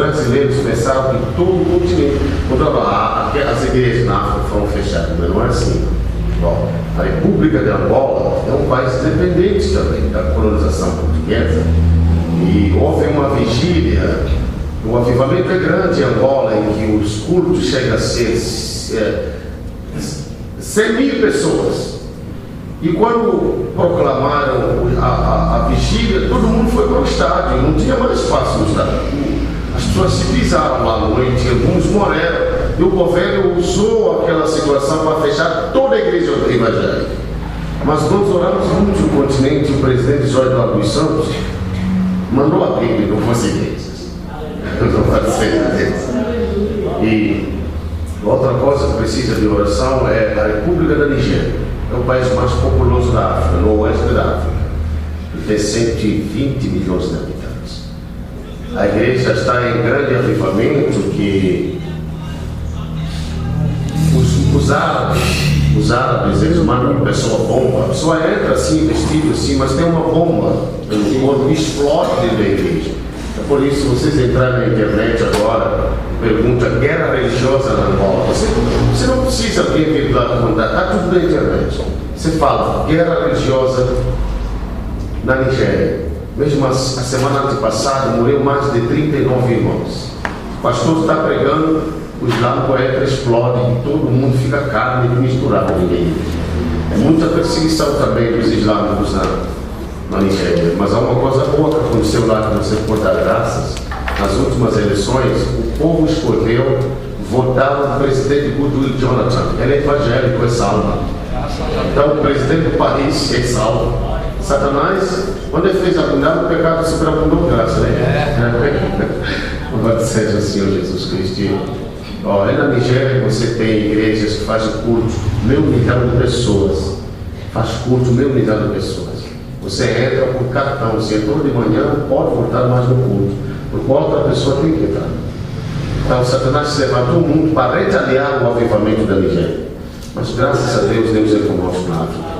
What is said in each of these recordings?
brasileiros pensaram que todo o continente, as igrejas na África foram fechadas, mas não é assim. Bom, a República de Angola é um país independente também da colonização portuguesa, e houve uma vigília, o avivamento é grande em Angola, em que os cultos chegam a ser 100.000 pessoas. E quando proclamaram a vigília, todo mundo foi para o estádio, não tinha mais espaço no estádio. As pessoas se pisaram lá à noite, alguns morreram, e o governo usou aquela situação para fechar toda a igreja evangélica. Mas nós oramos muito no continente, o presidente Jorge Eduardo dos Santos mandou abrir, não fosse igrejas. Não pode ser. E outra coisa que precisa de oração é a República da Nigéria. É o país mais populoso da África, no oeste da África. Tem 120 milhões de habitantes. A igreja está em grande avivamento, que os árabes, eles mandam a pessoa bomba. A pessoa entra assim, vestido assim, mas tem uma bomba no corpo e explode dentro da igreja. É por isso, vocês entrarem na internet agora, pergunta guerra religiosa na Angola. Você não precisa vir lá contar, está tudo na internet. Você fala guerra religiosa na Nigéria. Mesmo a semana antepassada morreu mais de 39 irmãos. O pastor está pregando, o islâmico explode e todo mundo fica carne misturado em igreja. É muita perseguição também dos islâmicos na Nigéria. Mas há uma coisa boa que aconteceu lá, que você pode dar graças. Nas últimas eleições, o povo escolheu votar no presidente Goodwill Jonathan. Ele é evangélico, é salvo. Então o presidente do país é salvo. Satanás, quando ele fez abundar o pecado, superabundou graça, né? Louvado seja o Senhor Jesus Cristo. Aí na Nigéria você tem igrejas que fazem culto, 1.000 milhões de pessoas. Faz culto, 1.000 milhões de pessoas. Você entra por cartão, você entrou de manhã, pode voltar mais no culto. Porque outra pessoa tem que entrar. Então Satanás se levantou o mundo para retaliar o avivamento da Nigéria. Mas graças a Deus, Deus é conosco na África.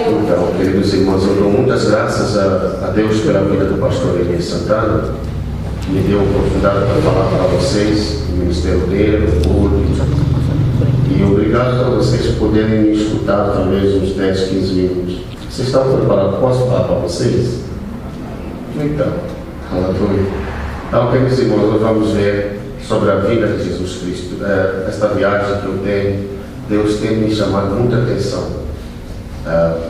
Então, queridos irmãos, eu dou muitas graças a Deus pela vida do pastor Elias Santana. Me deu a oportunidade para falar para vocês, o ministério dele, o público. E obrigado por vocês poderem me escutar talvez uns 10, 15 minutos. Vocês estão preparados? Posso falar para vocês? Então, queridos irmãos, nós vamos ver sobre a vida de Jesus Cristo. Esta viagem que eu tenho, Deus tem me chamado muita atenção.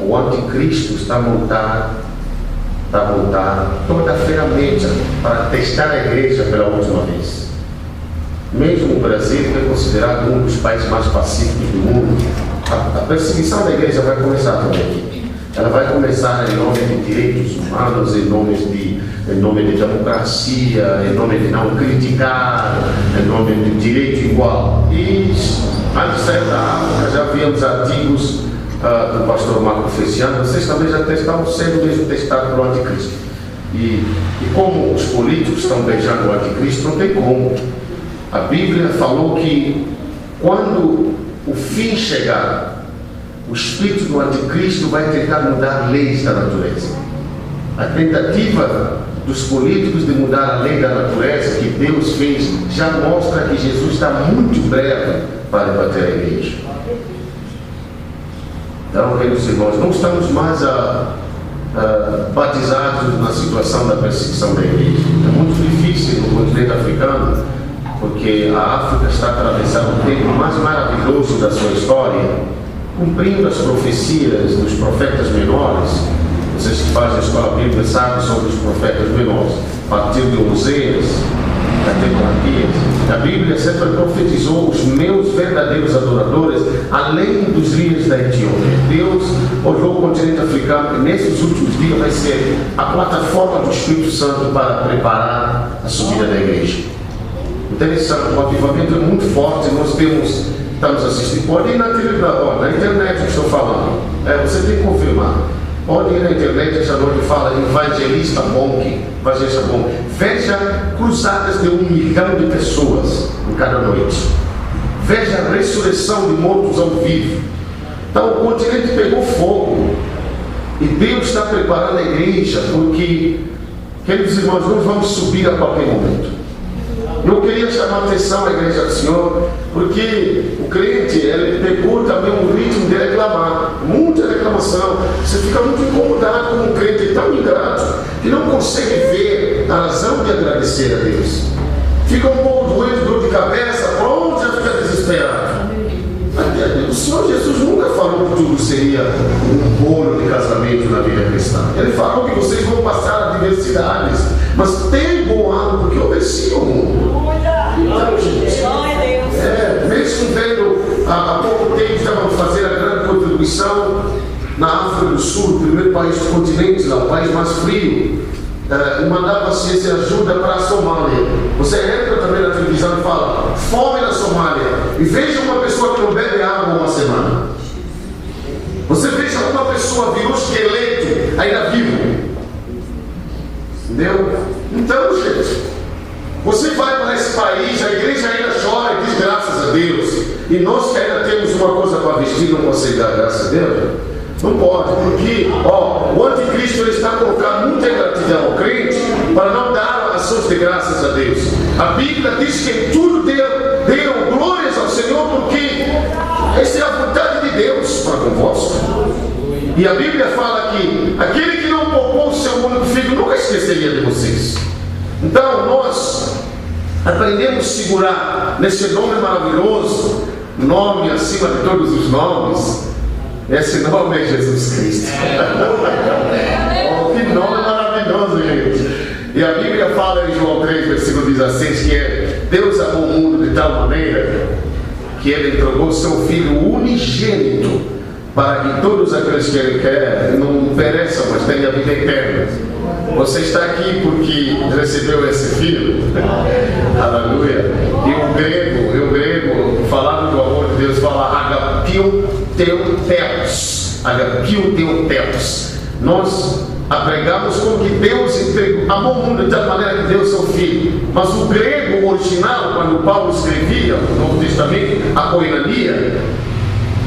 O anticristo está montado toda a ferramenta para testar a igreja pela última vez. Mesmo o Brasil, que é considerado um dos países mais pacíficos do mundo, a perseguição da igreja vai começar também aqui. Ela vai começar em nome de direitos humanos, em nome de democracia, em nome de não criticar, em nome de direito igual. E antes de sair da África, já víamos artigos do pastor Marco Feliciano. Vocês também já estão sendo mesmo testados pelo anticristo. E como os políticos estão beijando o anticristo, não tem como. A Bíblia falou que quando o fim chegar, o espírito do anticristo vai tentar mudar leis da natureza. A tentativa dos políticos de mudar a lei da natureza que Deus fez já mostra que Jesus está muito breve para bater a igreja. Então, queridos irmãos, não estamos mais batizados na situação da perseguição da igreja. É muito difícil no continente africano, porque a África está atravessando o tempo mais maravilhoso da sua história, cumprindo as profecias dos profetas menores. Vocês que fazem a escola bíblica sabem sobre os profetas menores, a partir de Oséias, até Malaquias. A Bíblia sempre profetizou os meus verdadeiros adoradores, além dos líderes da Etiópia. Deus olhou o continente africano, e nesses últimos dias vai ser a plataforma do Espírito Santo para preparar a subida da igreja. Interessante, o avivamento é muito forte. Nós estamos assistindo. Pode ir na internet que estou falando. Você tem que confirmar. Pode ir na internet, essa noite fala evangelista Bonk. Veja cruzadas de 1 milhão de pessoas em cada noite. Veja a ressurreição de mortos ao vivo. Então o continente pegou fogo. E Deus está preparando a igreja, porque Queridos irmãos, nós vamos subir a qualquer momento. Eu queria chamar a atenção à igreja do Senhor, porque o crente, ele pegou também um ritmo de reclamar, muita reclamação. Você fica muito incomodado com um crente tão ingrato, que não consegue ver a razão de agradecer a Deus. Fica um pouco doente, dor de cabeça, pronto, já fica desesperado. O Senhor Jesus nunca falou que tudo seria um bolo de casamento na vida cristã. Ele falou que vocês vão passar adversidades, mas tem bom ânimo, porque eu venci o mundo. Então, gente, mesmo vendo há pouco tempo, estávamos fazendo a grande contribuição na África do Sul, o primeiro país do continente, lá, o país mais frio. Mandava ciência e ajuda para a Somália. Você entra também na televisão e fala fome na Somália, e veja uma pessoa que não bebe água uma semana. Você veja uma pessoa virou esqueleto ainda vivo. Entendeu? Então, gente, você vai para esse país, a igreja ainda chora e diz graças a Deus, e nós que ainda temos uma coisa para vestir não conseguimos dar graças a Deus. Não pode, porque o anticristo ele está colocando muita ingratidão ao crente para não dar ações de graças a Deus. A Bíblia diz que tudo deu glórias ao Senhor, porque essa é a vontade de Deus para convosco. E a Bíblia fala que aquele que não poupou o seu único filho nunca esqueceria de vocês. Então nós aprendemos a segurar nesse nome maravilhoso, nome acima de todos os nomes. Esse nome é Jesus Cristo. Oh, que nome maravilhoso, gente. E a Bíblia fala em João 3, versículo 16, que Deus amou o mundo de tal maneira que Ele entregou seu Filho unigênito, para que todos aqueles que Ele quer não pereçam, mas tenham a vida eterna. Você está aqui porque recebeu esse Filho. Aleluia. E o grego, falando do amor de Deus, fala agapio teu teos. Agapio teu teos. Nós apregamos como que Deus amou o mundo de tal maneira que deu seu Filho. Mas o grego original, quando Paulo escrevia o Novo Testamento, a koinonia,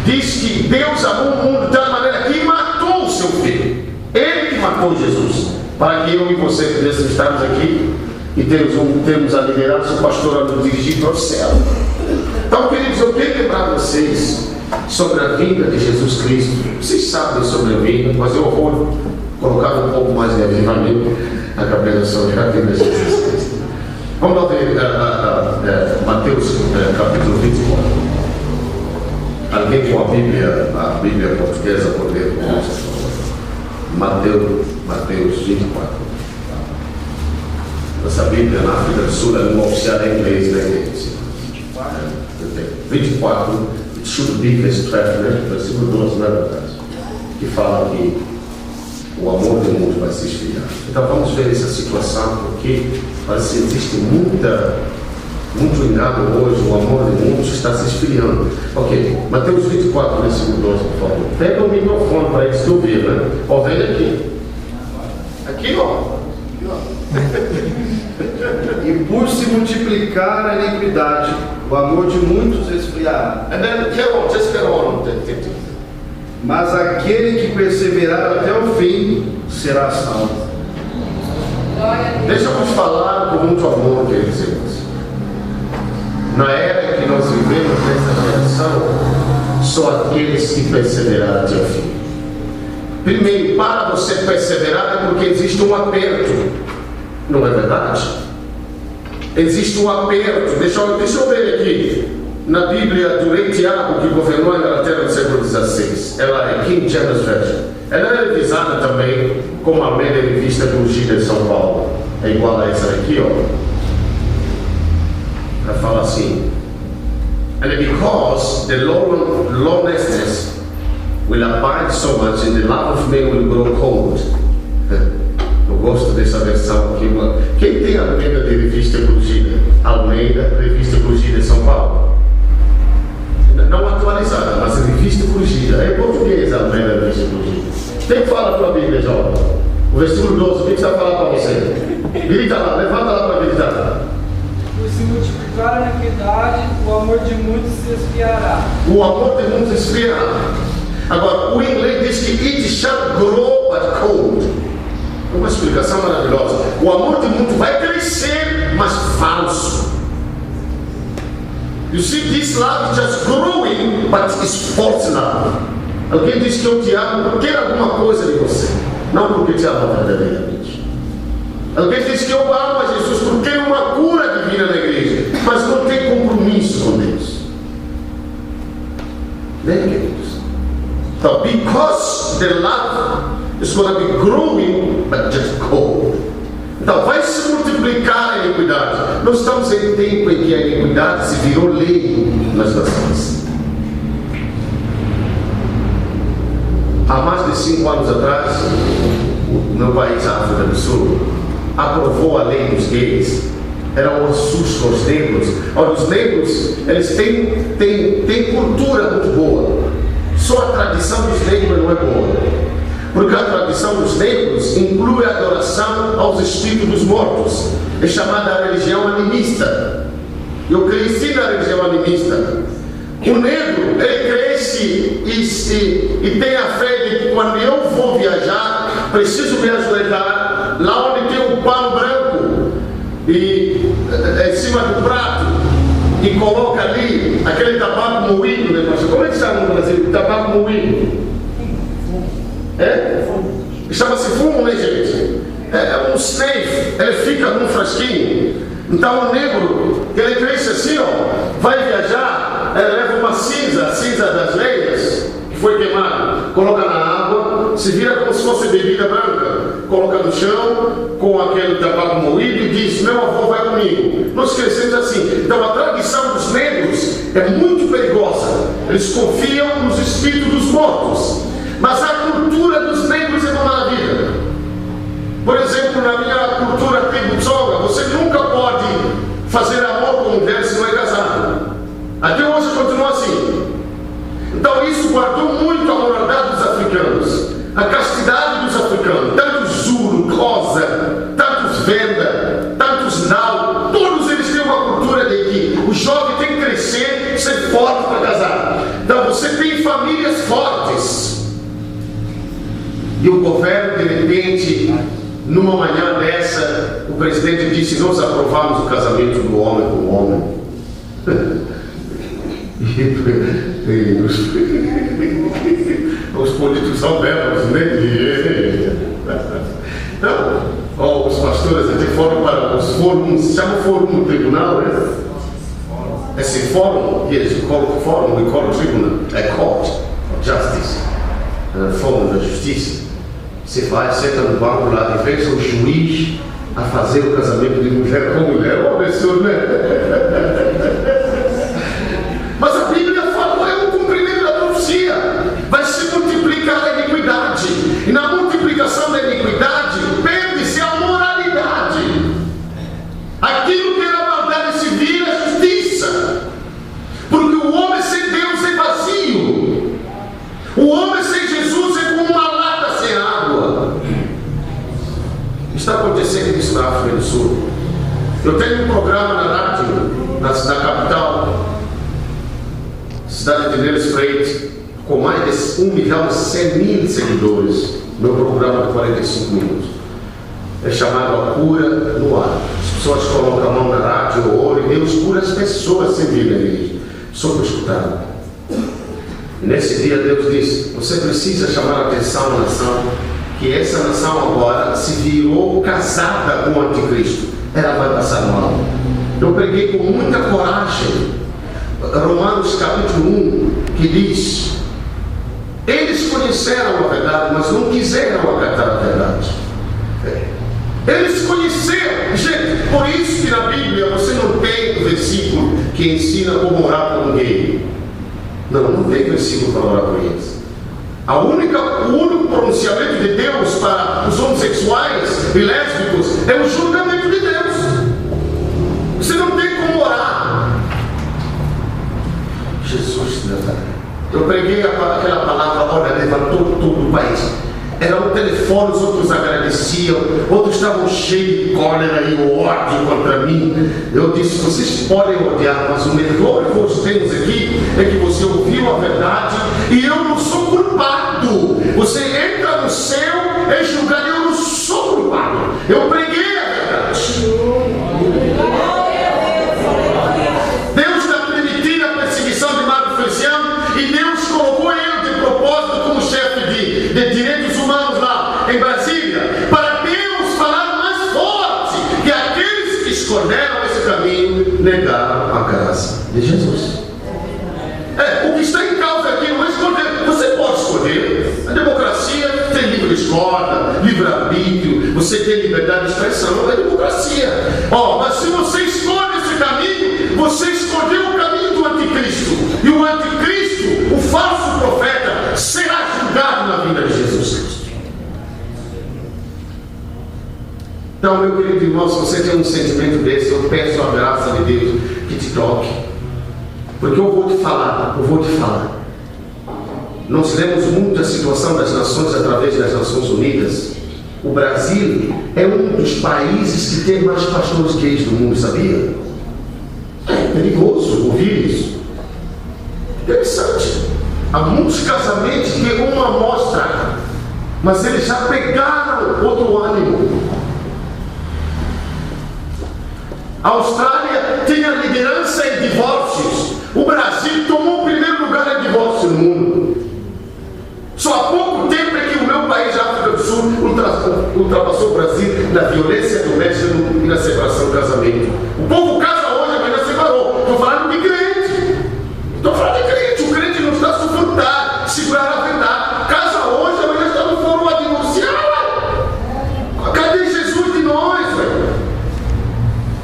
diz que Deus amou o mundo de tal maneira que matou o seu Filho. Ele que matou Jesus, para que eu e você pudéssemos estarmos aqui e termos a liderança, o pastor a nos dirigir para o céu. Então, queridos, eu quero lembrar vocês sobre a vinda de Jesus Cristo. Vocês sabem sobre a vinda, mas eu vou colocar um pouco mais de avivamento na cabeça sobre a vinda de Jesus Cristo. Vamos lá ver Mateus capítulo 24. Alguém com a Bíblia portuguesa por dentro? Mateus 24. Essa Bíblia na África do Sul é uma oficial em inglês, né? 24, it should be verse 12, né? Versículo 12, não é verdade? Que fala que o amor do mundo vai se esfriar. Então vamos ver essa situação, porque parece que existe muito engano hoje, o amor do mundo está se esfriando. Ok, Mateus 24, versículo 12, por favor. Pega o microfone para eles ouvir, né? Ó, vem aqui. Aqui, ó. E por se multiplicar a iniquidade, o amor de muitos esfriará. And then, just get on. Mas aquele que perseverar até o fim será salvo. Deixa eu vos falar com muito amor, queridos irmãos. Na era que nós vivemos nessa geração, só aqueles que perseveraram até o fim. Primeiro, para você perseverar é porque existe um aperto. Não é verdade? Existe um aperto. Deixa eu ver aqui. Na Bíblia do rei Tiago, que governou a Inglaterra no século XVI. Ela é King James Version. Ela é revisada também como a média revista corrigida de São Paulo. É igual a essa aqui, ó. Ela fala assim: and because the lawlessness will abide so much, and the love of men will grow cold. Eu gosto dessa versão aqui. Quem tem a Almeida de revista corrigida? Almeida, revista corrigida de São Paulo. Não atualizada, mas revista corrigida. É em português a Almeida, revista corrigida. Quem fala para a Bíblia, jovem? O versículo 12, o que está falando para você? Grita lá, levanta lá para gritar. Por se multiplicar a iniquidade, o amor de muitos se esfriará. O amor de muitos se esfriará. Agora, o inglês diz que it shall grow but cold. uma explicação maravilhosa. O amor de muito vai crescer, mas falso. You see, this love is just growing, but it's false love. Alguém diz que eu te amo porque quer alguma coisa de você, não porque te ama verdadeiramente. Alguém diz que eu amo a Jesus porque quer uma cura divina na igreja, mas não tem compromisso com Deus. Né, queridos? Então, because the love is going to be growing, but just cold. Então, vai se multiplicar a iniquidade. Nós estamos em tempo em que a iniquidade se virou lei nas nações. Há mais de 5 anos atrás, o meu país, a África do Sul, aprovou a lei dos gays. Era um assusto aos negros. Olha, os negros, eles têm cultura muito boa. Só a tradição dos negros não é boa. Porque a tradição dos negros inclui a adoração aos espíritos dos mortos. É chamada a religião animista. Eu cresci na religião animista. O negro, ele cresce e tem a fé de que quando eu vou viajar, preciso me ajoelhar lá onde tem um pano branco e em cima do prato e coloca ali aquele tabaco moído, né, pastor? Como é que chama no Brasil? Tabaco moído. Chama-se fumo, né, gente? É um snake, ele fica num frasquinho. Então o negro, ele cresce assim, ó, vai viajar, ele leva uma cinza, a cinza das lenhas, que foi queimada, coloca na água, se vira como se fosse bebida branca, coloca no chão, com aquele tabaco moído e diz, meu avô vai comigo. Nós crescemos assim. Então a tradição dos negros é muito perigosa. Eles confiam nos espíritos dos mortos. Mas a cultura dos negros é uma maravilha. Por exemplo, na minha cultura tributsonga, você nunca pode fazer amor com mulher se não é casado. Até hoje continua assim. Então isso guardou muito a moralidade dos africanos, a castidade dos africanos. Tantos Zulu, Xhosa, tantos Venda, tantos Nau, todos eles têm uma cultura de que o jovem tem que crescer, ser forte para casar. Então você tem famílias fortes. E o governo, de repente, numa manhã dessa, o presidente disse, nós aprovamos o casamento do homem com o homem. Os políticos são bebos, né? Então, os pastores aqui foram para os fóruns, se chama fórum no tribunal, né? Esse fórum, yes, we call tribunal, é court of justice, fórum da justiça. Você vai, senta no banco lá e veja o juiz a fazer o casamento de mulher com mulher. É um absurdo, né? Mas a Bíblia fala, é um cumprimento da profecia. Vai se multiplicar a iniquidade. E na multiplicação da iniquidade, perde-se a moralidade. Aquilo que era maldade se vira justiça. Porque o homem sem Deus é vazio. O homem sem Jesus é como uma lata sem água. Está acontecendo isso na África do Sul. Eu tenho um programa na rádio, na capital, cidade de Nelspruit, com mais de 1.100.000 seguidores. Meu programa de 45 minutos. É chamado A Cura no Ar. As pessoas colocam a mão na rádio, oram e Deus cura as pessoas sem vir na igreja, só para escutar. E nesse dia Deus disse, você precisa chamar a atenção à nação, que essa nação agora se virou casada com o anticristo. Ela vai passar mal. Eu preguei com muita coragem Romanos capítulo 1, que diz, eles conheceram a verdade, mas não quiseram acatar a verdade. Eles conheceram, gente, por isso que na Bíblia você não tem versículo que ensina como orar por ninguém. Não tem versículo para orar por eles. O único pronunciamento de Deus para os homossexuais e lésbicos é o julgamento de Deus. Você não tem como orar. Jesus, eu preguei aquela palavra, olha, levantou todo o país. Era um telefone, os outros agradeciam, outros estavam cheios de cólera e ódio contra mim. Eu disse, vocês podem odiar, mas o melhor que nós temos aqui é que você ouviu a verdade e eu não sou culpado. Você entra no céu e julgar, eu não sou culpado. amado. Eu preguei a verdade. Deus está permitindo a perseguição de Marco Feliciano e Deus colocou ele de propósito como chefe de direitos humanos lá em Brasília, para Deus falar mais forte que aqueles que escolheram esse caminho negaram a graça de Jesus. O que está em causa aqui não é escolher. Você pode escolher. A democracia tem livre escolha, livre-arbítrio, você tem liberdade de expressão, é democracia. Mas se você escolhe esse caminho, você escolheu o caminho do anticristo. E o anticristo, o falso profeta, será julgado na vida de Jesus Cristo. Então, meu querido irmão, se você tem um sentimento desse, eu peço a graça de Deus que te toque. Porque eu vou te falar. Nós lemos muito a situação das nações através das Nações Unidas. O Brasil é um dos países que tem mais pastores gays do mundo, sabia? É perigoso ouvir isso. Interessante. Há muitos casamentos que uma mostra, mas eles já pegaram outro ânimo. A Austrália tem a liderança em divórcios. O Brasil tomou o primeiro lugar em divórcio no mundo. Só há pouco tempo é que o meu país, a África do Sul, ultrapassou o Brasil na violência doméstica e na separação do casamento. O povo casa hoje, amanhã separou. Estou falando de crente. O crente não está suportado, segurar a verdade. Casa hoje, amanhã está no fórum a divorciar. Cadê Jesus de nós, velho?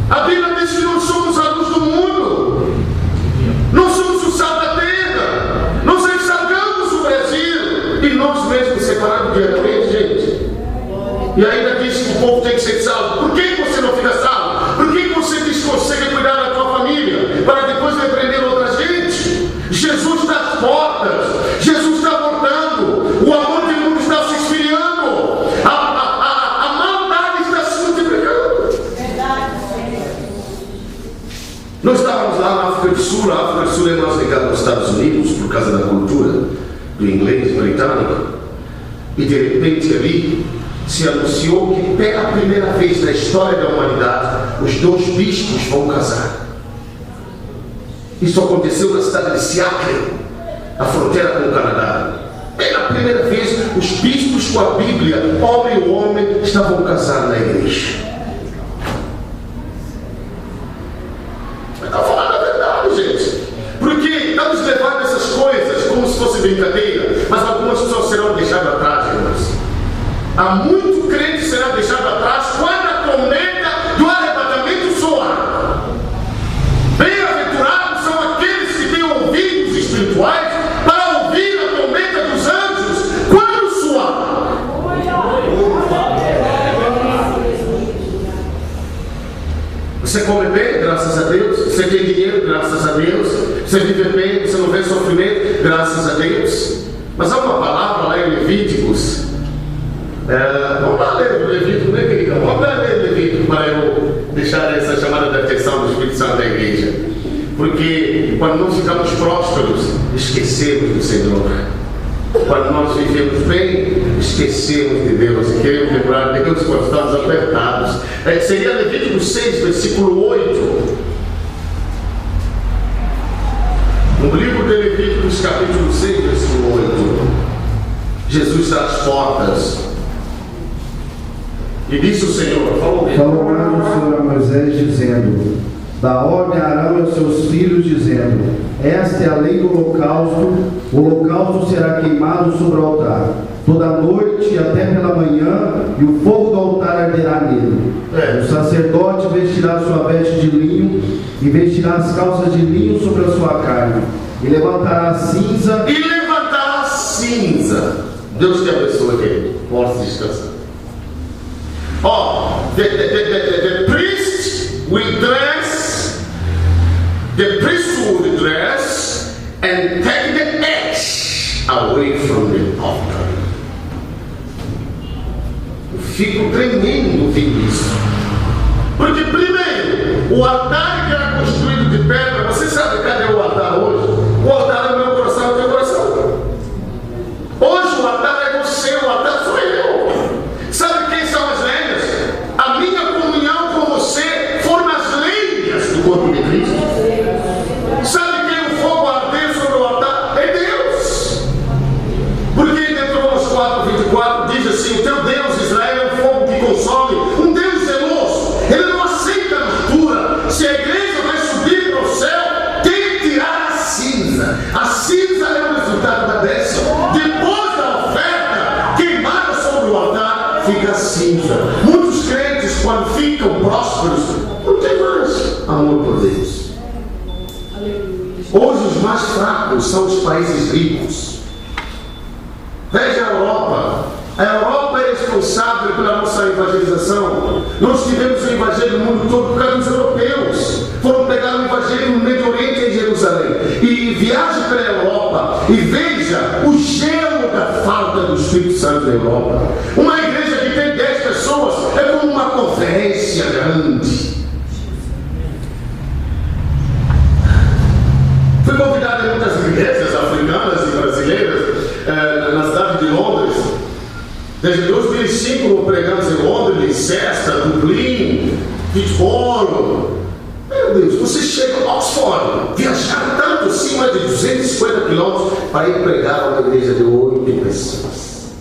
A Bíblia diz que nós somos a luz do mundo. Nós somos o sal da terra. Nós enxergamos o Brasil. E nós mesmos separados diariamente, gente. E ainda diz que o povo tem que ser salvo. Por que você não fica salvo? Por que você desconsegue cuidar da tua família? Para depois repreender outra gente? Jesus está às portas. Jesus está voltando. O amor do mundo está se esfriando. A maldade está se multiplicando. Nós estávamos lá na África do Sul. A África do Sul é mais ligada aos Estados Unidos por causa da cultura do inglês britânico. E de repente ali se anunciou que pela primeira vez na história da humanidade os dois bispos vão casar. Isso aconteceu na cidade de Seattle, a fronteira com o Canadá. Pela primeira vez os bispos com a Bíblia, homem e homem, estavam casados na igreja. Está falando a verdade, gente. Porque estamos levando essas coisas como se fosse brincadeira, mas algumas pessoas serão deixadas atrás, irmãos. Há muito crente será deixado atrás quando a trombeta do arrebatamento soar. Bem-aventurados são aqueles que têm ouvidos espirituais para ouvir a trombeta dos anjos quando soar. Você come bem, graças a Deus. Você tem dinheiro, graças a Deus. Você vive bem, você não vê sofrimento, graças a Deus. Mas há uma palavra lá em Levíticos. Vamos lá ler o Levítico, né, querida? Vamos lá ler o Levítico para eu deixar essa chamada de atenção do Espírito Santo da igreja. Porque quando nós ficamos prósperos, esquecemos do Senhor. Quando nós vivemos bem, esquecemos de Deus e queremos lembrar de Deus quando estamos apertados. Seria Levítico 6, versículo 8. No livro de Levíticos, capítulo 6, versículo 8. Jesus está às portas. E disse o Senhor, falou o Senhor a Moisés, dizendo: dá ordem a Arão e aos seus filhos, dizendo: esta é a lei do holocausto. O holocausto será queimado sobre o altar toda noite até pela manhã, e o fogo do altar arderá nele. O sacerdote vestirá sua veste de linho e vestirá as calças de linho sobre a sua carne, e levantará a cinza. Deus te abençoe, querido. Posso descansar. The priest will dress, the priest will dress and take the edge away from the altar. Eu fico tremendo ouvindo isso. Porque primeiro, o altar que era construído de pedra, você sabe cadê o altar hoje? O altar é o meu coração, é o teu coração. Hoje o altar é você, o altar sou eu. Sabe quem são as lenhas? prósperos, não tem mais amor por Deus. Hoje os mais fracos são os países ricos. Veja a Europa. A Europa é responsável pela nossa evangelização. Nós tivemos o evangelho no mundo todo por causa dos europeus. Foram pegar o evangelho no Médio Oriente, em Jerusalém. E viaje pela Europa e veja o gelo da falta do Espírito Santo na Europa. Uma igreja que tem 10 pessoas é como uma conferência grande. Fui convidado em muitas igrejas africanas e brasileiras na cidade de Londres. Desde 2005 pregamos em Londres, Leicester, Dublin, Pittsburgh. Meu Deus, você chega a Oxford, viajar tanto, acima de 250 quilômetros, para ir pregar a uma igreja de 8 pessoas.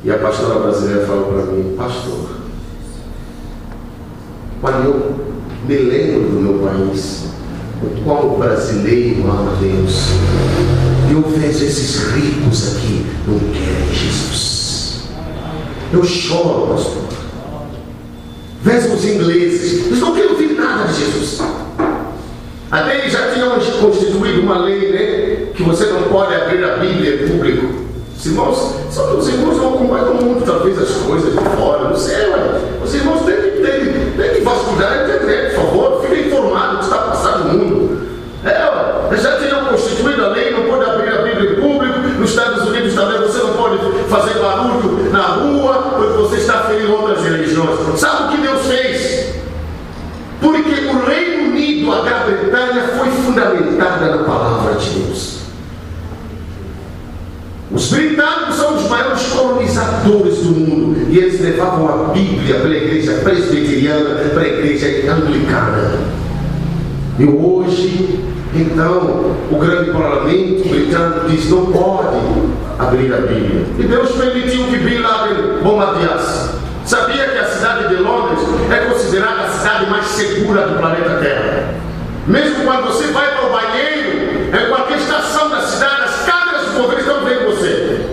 E a pastora brasileira falou para mim: pastor, quando eu me lembro do meu país, o qual o brasileiro ama Deus, e eu vejo esses ricos aqui não querem Jesus. Eu choro, pastor. Vejo os ingleses, eles não querem ouvir nada de Jesus. Até eles já tinham constituído uma lei, né, que você não pode abrir a Bíblia em público. Os irmãos não acompanham muito, talvez, as coisas de fora, não sei, mas os irmãos têm que vasculhar a internet, por favor, fiquem informados do que está passando no mundo. Já tinham constituído a lei, não pode abrir a Bíblia em público. Nos Estados Unidos também você não pode fazer barulho na rua, porque você está ferindo outras religiões. Sabe o que Deus fez? Porque o Reino Unido, a Grã-Bretanha, foi fundamentada na palavra de Deus. Os britânicos são os maiores colonizadores do mundo, e eles levavam a Bíblia para a igreja presbiteriana, para a igreja anglicana. E hoje, então, o grande parlamento britânico diz: não pode abrir a Bíblia. E Deus permitiu que Bin Laden bombardeasse. Sabia que a cidade de Londres é considerada a cidade mais segura do planeta Terra? Mesmo quando você vai para o banheiro, em qualquer estação da cidade, as câmeras do governo estão vendo você.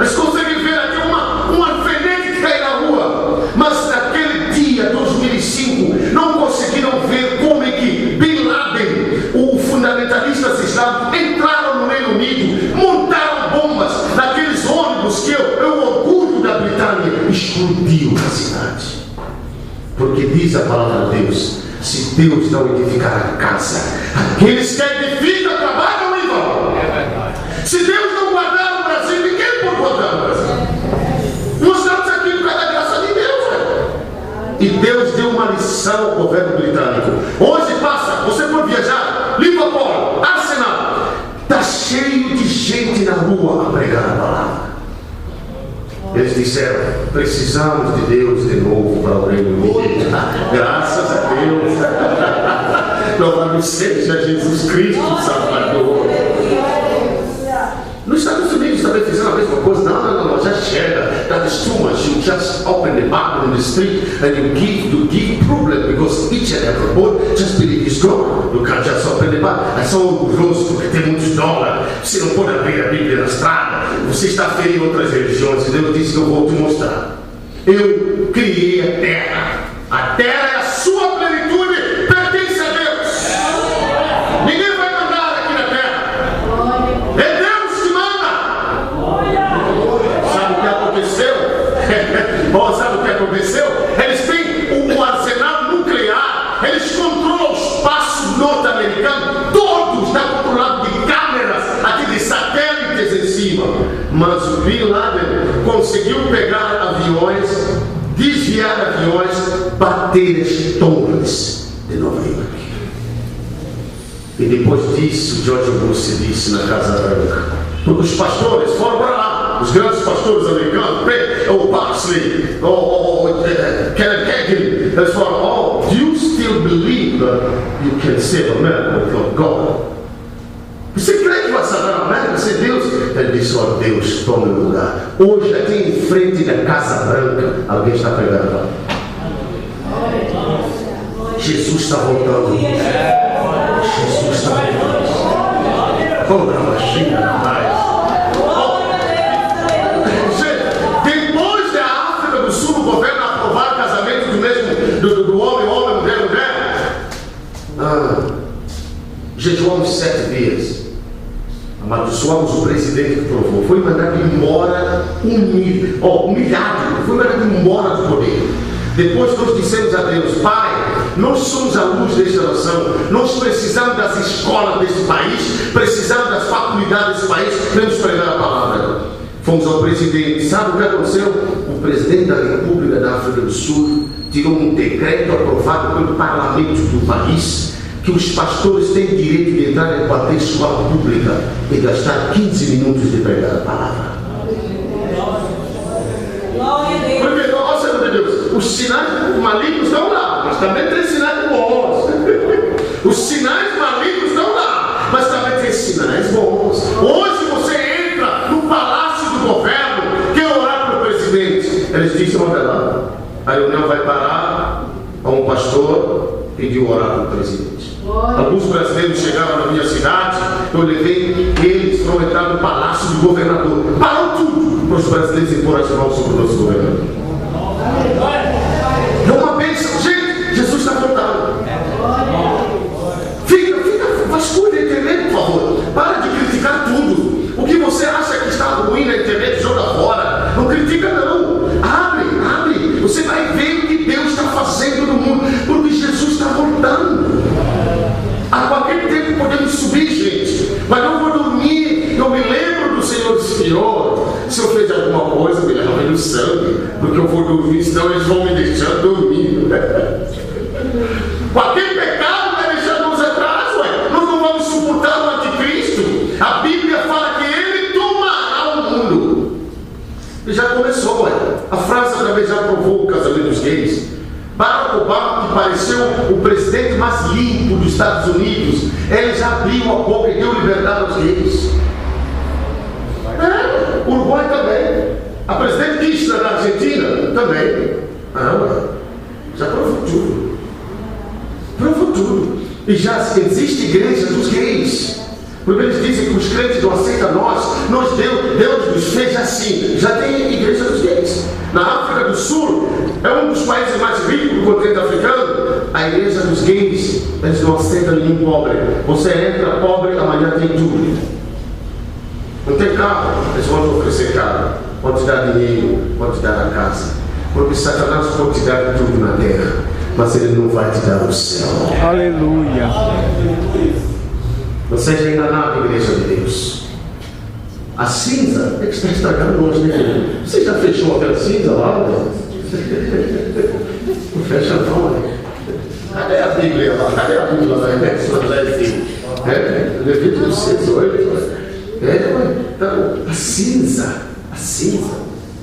Eles conseguem ver aqui uma venete que cai na rua. Mas naquele dia, 2005, não conseguiram ver como é que Bin Laden, o fundamentalista islâmico, entraram no Reino Unido, montaram bombas naqueles ônibus que é o orgulho da Britânia, explodiu na cidade. Porque diz a palavra de Deus: se Deus não edificar a casa, aqueles que edificam trabalham e vão. Se Deus não guardar o Brasil, ninguém pode guardar o Brasil. Nós estamos aqui por causa da graça de Deus. E Deus deu uma lição ao governo britânico. Hoje passa, você pode viajar, Liverpool, Arsenal, está cheio de gente na rua a pregar a palavra. Eles disseram: precisamos de Deus de novo para o Reino Unido. Graças a Deus. Louvado seja Jesus Cristo, Salvador. Nos Estados Unidos também fizeram a mesma coisa. Não, já chega. That is too much. You just open the Bible in the street and you give problem, because each and every boy just believe is God. You can't just open the Bible. É só orgulhoso porque tem muitos dólares. Você não pode abrir a Bíblia na estrada. Você está ferindo outras religiões. E Deus disse que eu vou te mostrar. Eu criei a terra. A terra é a sua plenitude, pertence a Deus. Ninguém vai mandar aqui na terra. É Deus que manda. Sabe o que aconteceu? Sabe o que aconteceu? Eles têm um arsenal nuclear. Eles controlam o espaço norte-americano. Todo está controlado de câmeras, aqui de satélites em cima. Mas o Bin Laden conseguiu pegar aviões, desviar aviões, bater as torres de Nova York. E depois disso, George Bush disse na Casa Branca: os pastores foram para lá, os grandes pastores americanos, o Parsley, o Kenneth Hagin, eles falaram: do you still believe that you can save America with God? Você crê que vai salvar a América sem Deus? Ele disse: Deus, tome o lugar. Hoje, aqui em frente da Casa Branca, alguém está pregando lá. Jesus está voltando. Jesus está voltando. Toda a machina mais. Depois da África do Sul, o governo aprovar casamento abençoamos o presidente que provou. Foi mandado embora humilhado. Foi mandado embora do poder. Depois nós dissemos a Deus: Pai, nós somos a luz desta nação, nós precisamos das escolas deste país, precisamos das faculdades desse país, queremos pregar a palavra. Fomos ao presidente. Sabe o que aconteceu? O presidente da República da África do Sul tirou um decreto aprovado pelo parlamento do país, que os pastores têm direito de entrar em qualquer escola pública e gastar 15 minutos de pregar a palavra. Porque, ó Senhor de Deus, os sinais malignos estão lá, mas também tem sinais bons. Os sinais malignos estão lá, mas também tem sinais bons. Hoje você entra no palácio do governo, quer orar para o presidente. Eles dizem: olha lá, a reunião vai parar, um pastor pediu orar para o presidente. Alguns brasileiros chegaram na minha cidade, eu levei eles para entrar no palácio do governador. Parou tudo para os brasileiros impor as mãos sobre o nosso governador. É uma bênção, gente. Jesus está voltando. Vasculhe a internet, por favor. Para de criticar tudo. O que você acha que está ruim na internet, joga fora. Não critica, não. Abre. Você vai ver o que Deus está fazendo no mundo, porque Jesus está voltando. A qualquer tempo podemos subir, gente, mas não vou dormir. Eu me lembro do Senhor disse: Senhor, se eu fiz alguma coisa, me leva no sangue, porque eu vou dormir, senão eles vão me deixar dormir. Qualquer pecado vai deixar nós atrás, ué. Nós não vamos suportar o anticristo. A Bíblia fala que ele tomará o mundo. E já começou, ué. A França também já aprovou o casamento dos gays. Barack Obama, que pareceu o presidente mais limpo dos Estados Unidos, ele já abriu a boca e deu liberdade aos gays. O Uruguai também. A presidente Kirchner da Argentina também. Já provou tudo. E já existe igreja dos gays. Porque eles dizem que os crentes não aceitam nós Deus nos fez assim. Já tem igreja dos gays. Na África do Sul, é um dos países mais ricos do continente africano. A igreja dos gays, eles não aceitam nenhum pobre. Você entra pobre, amanhã tem tudo. Não tem carro, eles vão te oferecer carro. Vão te dar dinheiro, vão te dar a casa. Porque Satanás pode te dar tudo na terra, mas ele não vai te dar o céu. Aleluia. Não seja enganado, igreja de Deus. A cinza é que está estragando nós, né? Você já fechou aquela cinza lá? Não fecha não, né? Cadê a Bíblia lá? Cadê a Bíblia lá? Levítico 6, 8. Então, a cinza.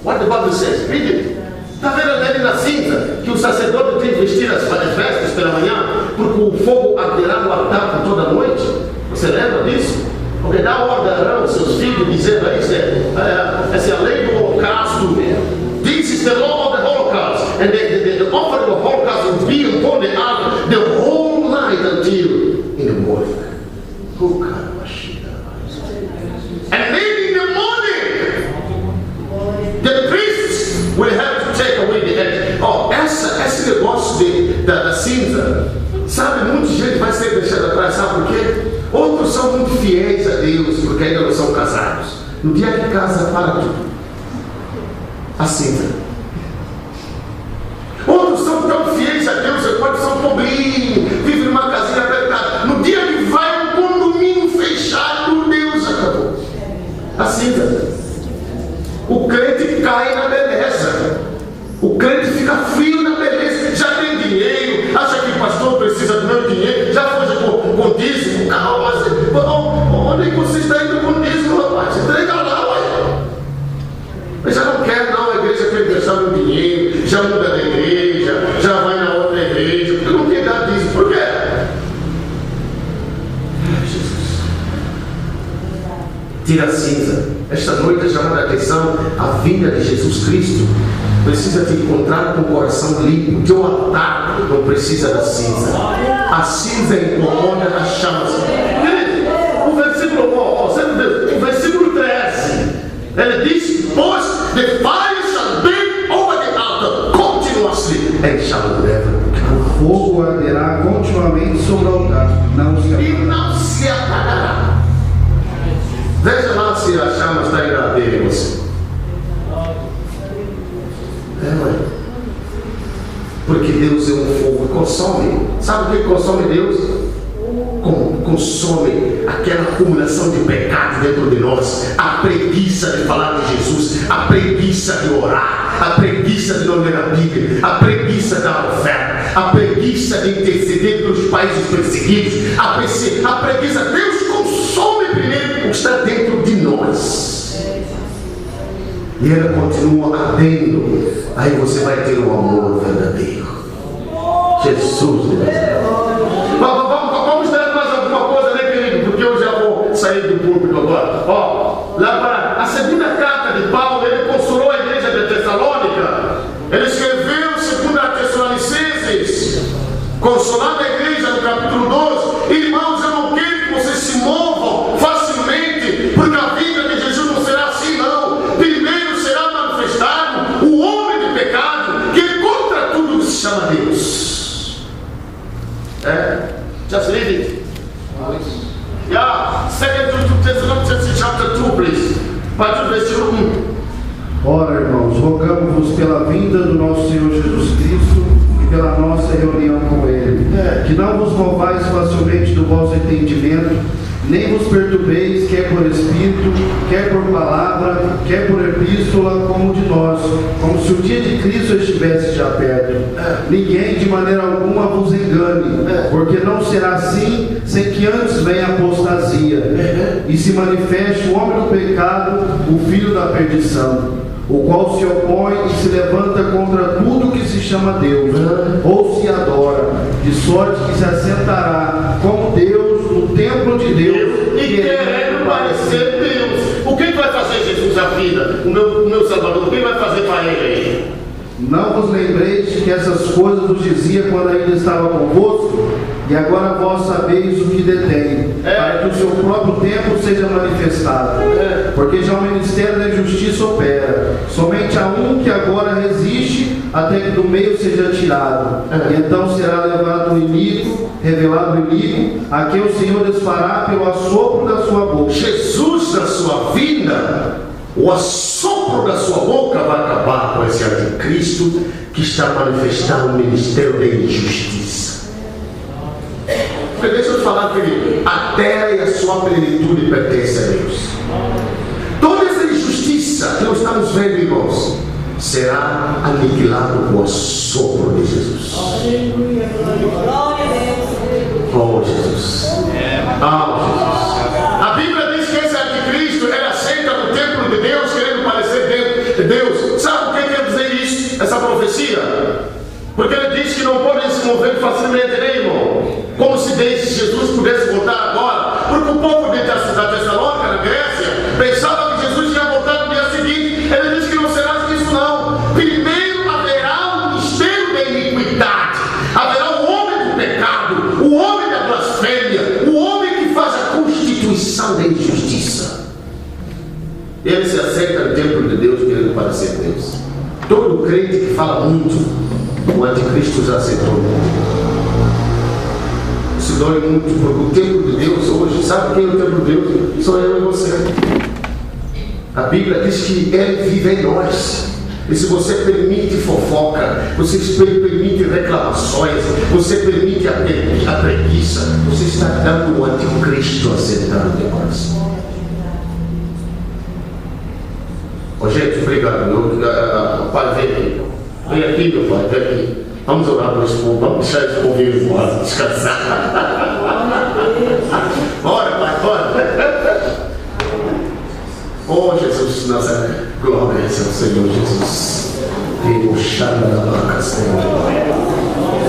What the Bible says? Read it. Está vendo ali na cinza que o sacerdote tem que vestir as vestes pela manhã, porque o fogo arderá no altar por toda a noite? Você lembra disso? Porque dá ordem a Arão, seus filhos, dizendo aí: essa é a lei do holocausto. This is the law of the Holocaust. And the offering of Holocaust will be upon the altar the whole night until in the morning. And maybe in the morning, the priests will have to take away the edge. Esse negócio da cinza, sabe, muita gente vai ser deixada atrás, sabe por quê? Outros são muito fiéis a Deus, porque ainda não são casados. No dia que casa, para tudo. A cinza. Outros são tão fiéis a Deus, enquanto são pobrinhos, vivem numa casinha apertada. No dia que vai um condomínio fechado, Deus acabou. A cinza. O crente cai na beleza. O crente fica frio na beleza. Já tem dinheiro, acha que o pastor precisa do meu dinheiro, já foi com dízimo. Calma, onde é que você está indo com dízimo, rapaz? Entrega lá, ué. Mas já não quer, não. A igreja quer investir no dinheiro, já muda da igreja, já vai na outra igreja, porque não quer dar dízimo. Por quê? Jesus. Tira a cinza. Esta noite é chamada a atenção a vinda de Jesus Cristo. Precisa te encontrar com o coração limpo. Teu altar não precisa da cinza. A cinza incomoda a chama. O versículo 13, ele diz: pois the fire shall burn over the altar continuously and shall never. O fogo arderá continuamente sobre o altar, e não se apagará. Veja lá se a chama está irradeira em você. Ué. Porque Deus é um fogo que consome. Sabe o que consome Deus? Consome aquela acumulação de pecado dentro de nós, a preguiça de falar de Jesus, a preguiça de orar, a preguiça de não ler a Bíblia, a preguiça da oferta, a preguiça de interceder pelos países perseguidos, a preguiça. Deus consome primeiro o que está dentro de nós, e ela continua ardendo. Aí você vai ter um amor verdadeiro. Jesus de Nazaré. Vamos dar mais alguma coisa, né, querido? Porque eu já vou sair do púlpito agora. Lá para a segunda carta de Paulo, ele consolou a igreja de Tessalônica. Ele escreveu, segundo a Tessalonicenses, consolando a igreja no capítulo 12: irmãos, eu não quero que vocês se movam facilmente, porque a vida de Jesus não será assim, não. Primeiro será manifestado o homem de pecado, que é contra tudo que se chama Deus. Just read it. Yeah, 2 Thessalonians chapter 2, please. Parte do versículo 1. Ora, irmãos, rogamos-vos pela vinda do nosso Senhor Jesus Cristo e pela nossa reunião com Ele, que não vos movais facilmente do vosso entendimento, nem vos perturbeis, quer por espírito, quer por palavra, quer por epístola, como de nós, como se o dia de Cristo estivesse já perto. Ninguém de maneira alguma vos engane, porque não será assim, sem que antes venha a apostasia, e se manifeste o homem do pecado, o filho da perdição, o qual se opõe e se levanta contra tudo que se chama Deus, ou se adora, de sorte que se assentará como Deus no templo de Deus, e querendo parecer Deus. O que vai fazer Jesus na vida? O meu Salvador, o que vai fazer para ele aí? Não vos lembreis que essas coisas vos dizia quando ainda estava convosco, e agora vós sabeis o que detém, para que o seu próprio tempo seja manifestado. Porque já o ministério da justiça opera, somente há um que agora resiste, até que do meio seja tirado. E então será levado o iníquo, revelado o iníquo, a quem o Senhor desfará pelo assopro da sua boca. Jesus, na sua vinda, o assopro da sua boca vai acabar com esse anticristo que está manifestando o ministério da injustiça. Porque deixa eu falar, querido, a terra e a sua plenitude pertencem a Deus. Toda essa injustiça que nós estamos vendo, irmãos, será aniquilado com o assopro de Jesus. Oh, Jesus. Jesus. A Bíblia diz que esse anticristo era aceita no templo de Deus, querendo parecer Deus. Sabe o que quer dizer isso? Essa profecia? Porque ele diz que não podem se mover facilmente, né, irmão? Como se Jesus pudesse voltar agora. Porque o povo da Tessalônica, na Grécia, pensava que Jesus ia voltar no dia seguinte. Ele diz que não será isso, não. Primeiro haverá o mistério da iniquidade, haverá o homem do pecado, o homem da blasfêmia, o homem que faz a constituição da injustiça. Ele se aceita no templo de Deus, querendo parecer Deus. Todo crente que fala muito, o anticristo já aceitou muito. Se dói muito, porque o templo de Deus hoje, sabe quem é o templo de Deus? Sou eu e você. A Bíblia diz que Ele vive em nós. E se você permite fofoca, você permite reclamações, você permite a preguiça, você está dando o anticristo assentando em nós. Ô, gente, obrigado. Pai, vem aqui. Vem aqui, meu pai, vem aqui. Vamos orar para esse povo, vamos deixar esse povo ir embora, descansar. Bora, pai, bora. Oh, Jesus de Nazaré, glória ao Senhor Jesus.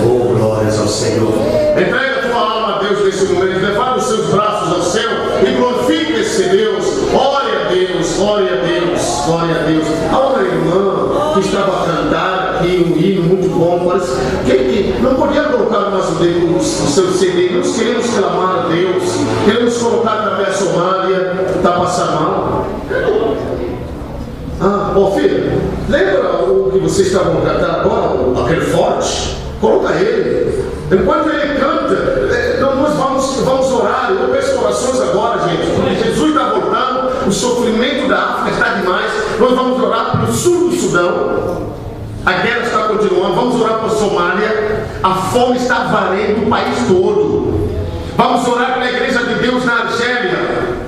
Oh, glórias ao Senhor. Entrega a tua alma a Deus nesse momento, levanta os seus braços ao céu e glorifica esse Deus. Ore a Deus, ore a Deus, glória a Deus. A outra irmã que estava a cantar aqui um hino muito bom, parece que não podia colocar mais o seu CD. Nós queremos clamar a Deus, queremos colocar também a Somália, está passando mal. Filho, lembra o que vocês estavam cantando agora, aquele forte? Coloca ele. Enquanto ele canta, nós vamos orar. Eu peço orações agora, gente, porque Jesus está voltando o sofrimento da África está demais. Nós vamos orar pelo sul do Sudão. A guerra está continuando. Vamos orar por Somália. A fome está varrendo o país todo. Vamos orar pela igreja de Deus na Argélia,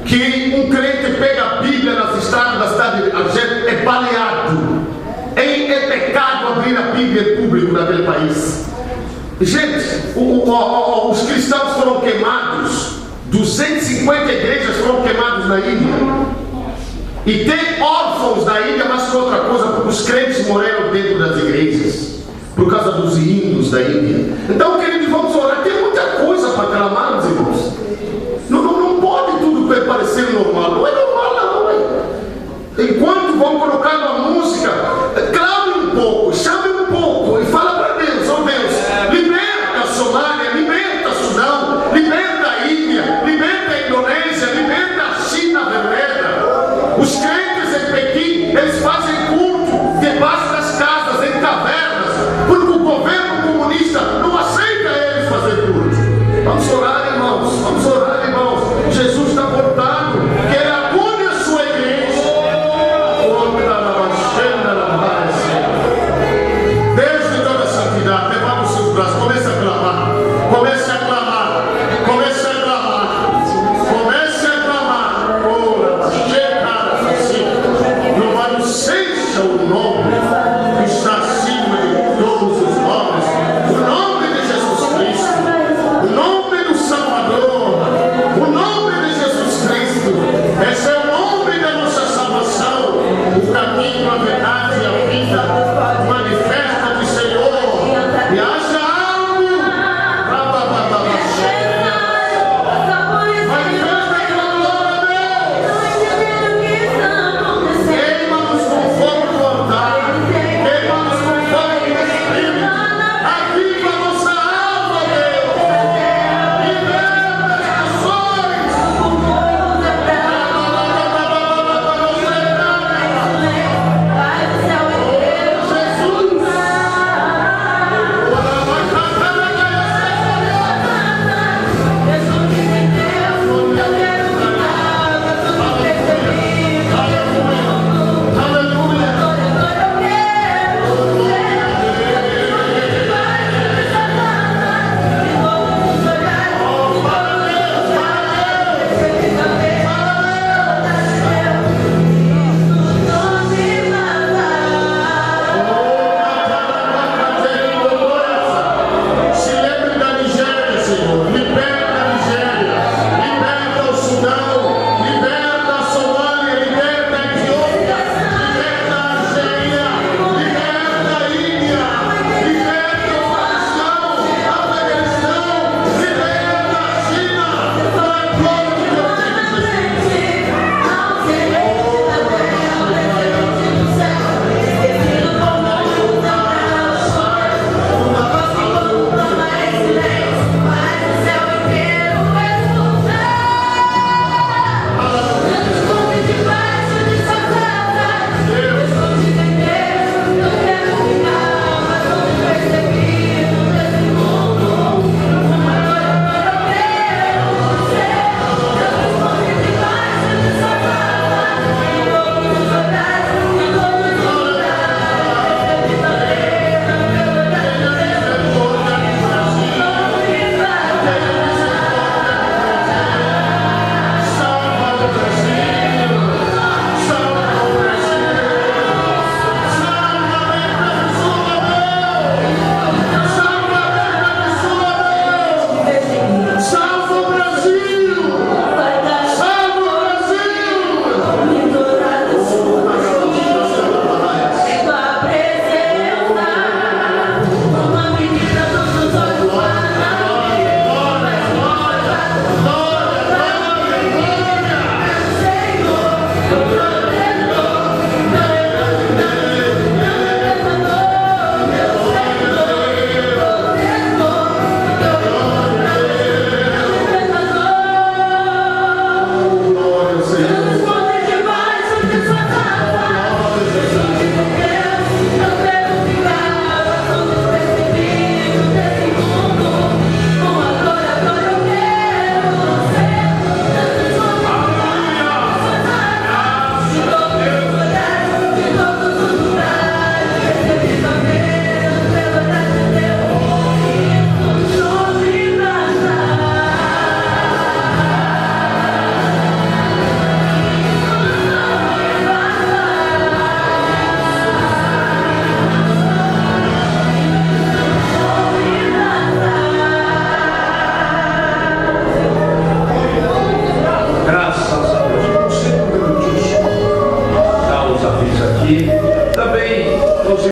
que um crente pega a Bíblia nas estradas da cidade de Argélia, é baleado. É pecado abrir a Bíblia em público naquele país. Gente, os cristãos foram queimados. 250 igrejas foram queimadas na Índia. E tem órfãos na Índia, mas foi outra coisa, porque os crentes morreram dentro das igrejas, por causa dos índios da Índia. Então, queridos, vamos orar. Tem muita coisa para clamar, meus irmãos. Não pode tudo parecer normal. Não é normal, não. Enquanto vão colocando a música, clame um pouco, chame um pouco e fala para Deus: ó Deus, liberta a Somália, liberta a Sudão, liberta a Índia, liberta a Indonésia, liberta a China vermelha. Os crentes em Pequim, eles fazem culto debaixo das casas, em cavernas, porque o governo comunista não aceita eles fazer culto. Vamos orar, irmãos, vamos orar, irmãos. Jesus está voltando, que ele acude a sua igreja. Deus de toda a santidade, levanta os seus braços.